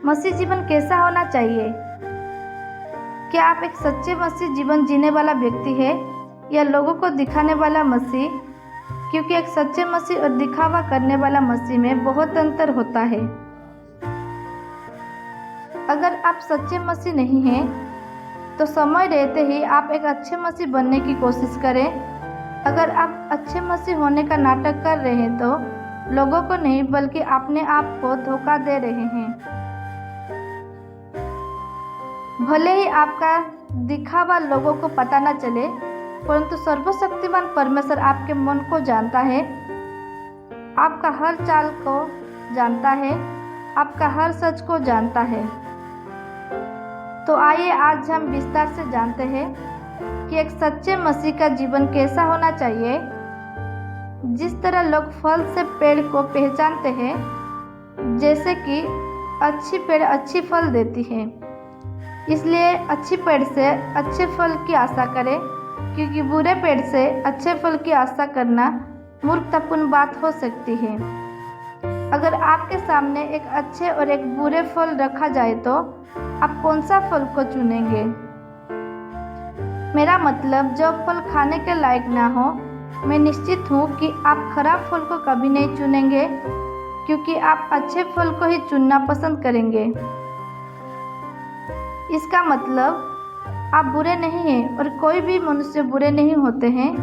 मसीह जीवन कैसा होना चाहिए? क्या आप एक सच्चे मसीह जीवन जीने वाला व्यक्ति है या लोगों को दिखाने वाला मसीह? क्योंकि एक सच्चे मसीह और दिखावा करने वाला मसीह में बहुत अंतर होता है। अगर आप सच्चे मसीह नहीं हैं तो समय रहते ही आप एक अच्छे मसीह बनने की कोशिश करें। अगर आप अच्छे मसीह होने का नाटक कर रहे हैं तो लोगों को नहीं बल्कि अपने आप को धोखा दे रहे हैं। भले ही आपका दिखावा लोगों को पता न चले, परंतु सर्वशक्तिमान परमेश्वर आपके मन को जानता है, आपका हर चाल को जानता है, आपका हर सच को जानता है। तो आइए आज हम विस्तार से जानते हैं कि एक सच्चे मसीह का जीवन कैसा होना चाहिए। जिस तरह लोग फल से पेड़ को पहचानते हैं, जैसे कि अच्छी पेड़ अच्छी फल देती है, इसलिए अच्छी पेड़ से अच्छे फल की आशा करें, क्योंकि बुरे पेड़ से अच्छे फल की आशा करना मूर्खतापूर्ण बात हो सकती है। अगर आपके सामने एक अच्छे और एक बुरे फल रखा जाए तो आप कौन सा फल को चुनेंगे? मेरा मतलब, जो फल खाने के लायक ना हो, मैं निश्चित हूँ कि आप खराब फल को कभी नहीं चुनेंगे, क्योंकि आप अच्छे फल को ही चुनना पसंद करेंगे। इसका मतलब आप बुरे नहीं हैं, और कोई भी मनुष्य बुरे नहीं होते हैं,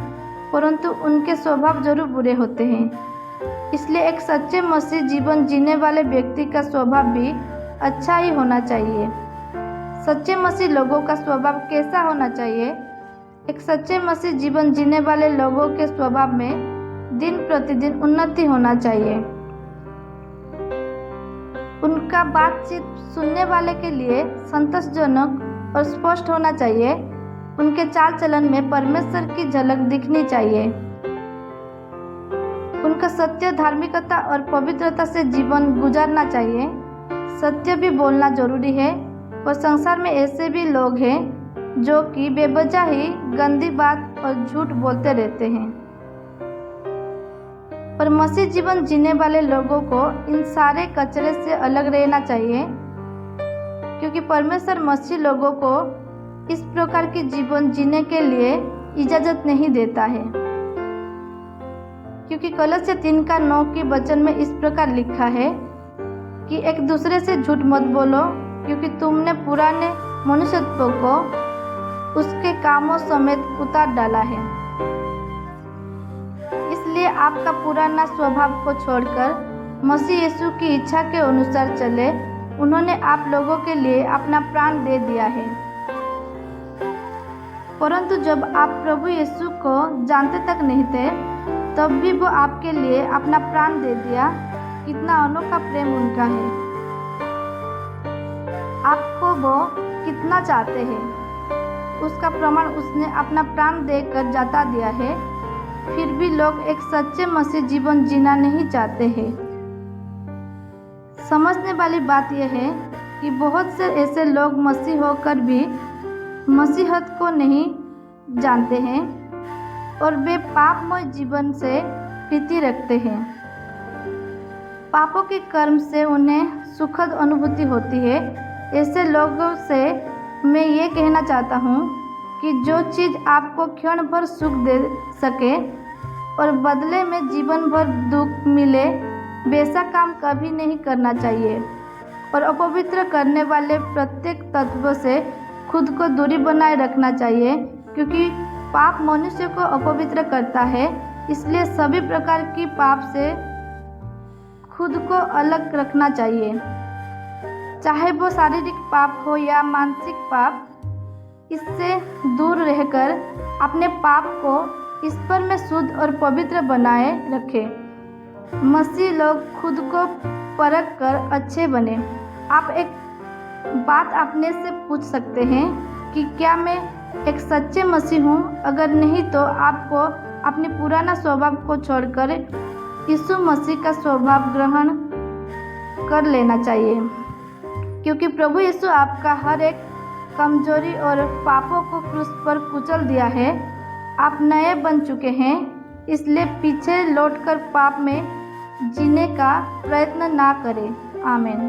परंतु उनके स्वभाव जरूर बुरे होते हैं। इसलिए एक सच्चे मसीह जीवन जीने वाले व्यक्ति का स्वभाव भी अच्छा ही होना चाहिए। सच्चे मसीह लोगों का स्वभाव कैसा होना चाहिए? एक सच्चे मसीह जीवन जीने वाले लोगों के स्वभाव में दिन प्रतिदिन उन्नति होना चाहिए। उनका बातचीत सुनने वाले के लिए संतोषजनक और स्पष्ट होना चाहिए। उनके चाल चलन में परमेश्वर की झलक दिखनी चाहिए। उनका सत्य, धार्मिकता और पवित्रता से जीवन गुजारना चाहिए। सत्य भी बोलना जरूरी है, और संसार में ऐसे भी लोग हैं जो कि बेवजह ही गंदी बात और झूठ बोलते रहते हैं। पर मसीह जीवन जीने वाले लोगों को इन सारे कचरे से अलग रहना चाहिए, क्योंकि परमेश्वर मसीह लोगों को इस प्रकार की जीवन जीने के लिए इजाज़त नहीं देता है। क्योंकि कलस्सी 3:9 की वचन में इस प्रकार लिखा है कि एक दूसरे से झूठ मत बोलो, क्योंकि तुमने पुराने मनुष्यत्व को उसके कामों समेत उतार डाला है। इसलिए आपका पुराना स्वभाव को छोड़कर मसीह यीशु की इच्छा के अनुसार चले। उन्होंने आप लोगों के लिए अपना प्राण दे दिया है। परंतु जब आप प्रभु यीशु को जानते तक नहीं थे, तब भी वो आपके लिए अपना प्राण दे दिया। कितना अनोखा प्रेम उनका है। आपको वो कितना चाहते हैं, उसका प्रमाण उसने अपना प्राण देकर जता दिया है। फिर भी लोग एक सच्चे मसीह जीवन जीना नहीं चाहते हैं। समझने वाली बात यह है कि बहुत से ऐसे लोग मसीह होकर भी मसीहत को नहीं जानते हैं, और वे पापमय जीवन से प्रीति रखते हैं। पापों के कर्म से उन्हें सुखद अनुभूति होती है। ऐसे लोगों से मैं ये कहना चाहता हूँ कि जो चीज़ आपको क्षण भर सुख दे सके और बदले में जीवन भर दुख मिले, वैसा काम कभी नहीं करना चाहिए। और अपवित्र करने वाले प्रत्येक तत्व से खुद को दूरी बनाए रखना चाहिए, क्योंकि पाप मनुष्य को अपवित्र करता है। इसलिए सभी प्रकार की पाप से खुद को अलग रखना चाहिए, चाहे वो शारीरिक पाप हो या मानसिक पाप। इससे दूर रहकर अपने पाप को ईश्वर में शुद्ध और पवित्र बनाए रखें। मसीह लोग खुद को परख कर अच्छे बने। आप एक बात अपने से पूछ सकते हैं कि क्या मैं एक सच्चे मसीह हूँ? अगर नहीं तो आपको अपने पुराना स्वभाव को छोड़कर यीशु मसीह का स्वभाव ग्रहण कर लेना चाहिए, क्योंकि प्रभु यीशु आपका हर एक कमजोरी और पापों को क्रूस पर कुचल दिया है। आप नए बन चुके हैं, इसलिए पीछे लौटकर पाप में जीने का प्रयत्न ना करें। आमीन।